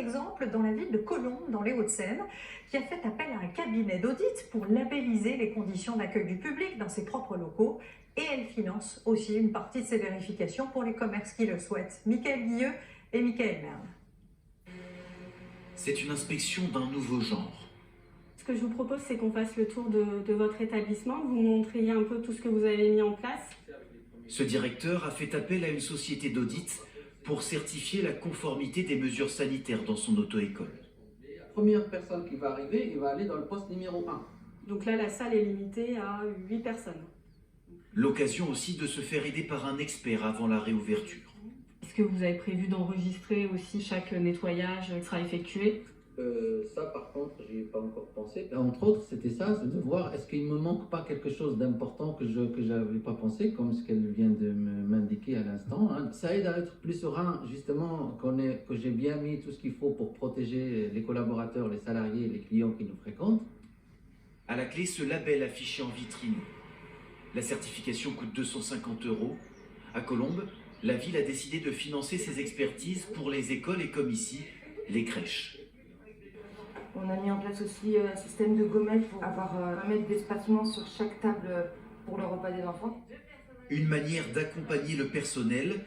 exemple dans la ville de Colombes, dans les Hauts-de-Seine, qui a fait appel à un cabinet d'audit pour labelliser les conditions d'accueil du public dans ses propres locaux. Et elle finance aussi une partie de ces vérifications pour les commerces qui le souhaitent. Michael Guilleux et Michael Merle. C'est une inspection d'un nouveau genre. Ce que je vous propose, c'est qu'on fasse le tour de votre établissement, vous montriez un peu tout ce que vous avez mis en place. Ce directeur a fait appel à une société d'audit pour certifier la conformité des mesures sanitaires dans son auto-école. La première personne qui va arriver, il va aller dans le poste numéro 1. Donc là, la salle est limitée à 8 personnes. L'occasion aussi de se faire aider par un expert avant la réouverture. Est-ce que vous avez prévu d'enregistrer aussi chaque nettoyage qui sera effectué ? Ça, par contre, j'y ai pas encore pensé. Entre autres, c'était ça, c'est de voir est-ce qu'il me manque pas quelque chose d'important que j'avais pas pensé, comme ce qu'elle vient de m'indiquer à l'instant. Hein. Ça aide à être plus serein, justement, que j'ai bien mis tout ce qu'il faut pour protéger les collaborateurs, les salariés, les clients qui nous fréquentent. À la clé, ce label affiché en vitrine. La certification coûte 250 €. À Colombes, la ville a décidé de financer ces expertises pour les écoles et, comme ici, les crèches. On a mis en place aussi un système de gommettes pour avoir 1 mètre d'espacement sur chaque table pour le repas des enfants. Une manière d'accompagner le personnel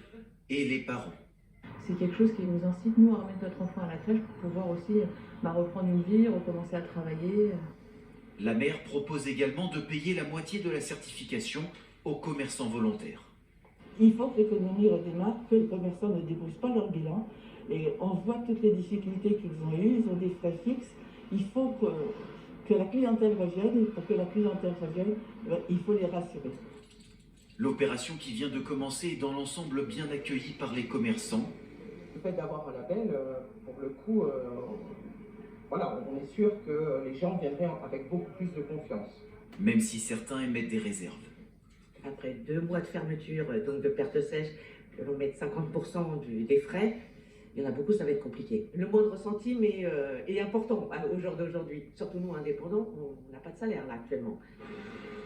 et les parents. C'est quelque chose qui nous incite, nous, à remettre notre enfant à la crèche pour pouvoir aussi reprendre une vie, recommencer à travailler. La maire propose également de payer la moitié de la certification aux commerçants volontaires. Il faut que l'économie redémarre, que les commerçants ne déposent pas leur bilan. Et on voit toutes les difficultés qu'ils ont eues, ils ont des frais fixes. Il faut que la clientèle revienne, et pour que la clientèle revienne, il faut les rassurer. L'opération qui vient de commencer est dans l'ensemble bien accueillie par les commerçants. Le fait d'avoir un label, pour le coup, voilà, on est sûr que les gens viendraient avec beaucoup plus de confiance. Même si certains émettent des réserves. Après 2 mois de fermeture, donc de perte sèche, on va mettre 50% des frais. Il y en a beaucoup, ça va être compliqué. Le moindre centime est important au jour d'aujourd'hui. Surtout nous, indépendants, on n'a pas de salaire là actuellement.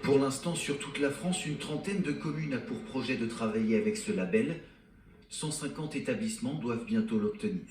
Pour l'instant, sur toute la France, une trentaine de communes a pour projet de travailler avec ce label. 150 établissements doivent bientôt l'obtenir.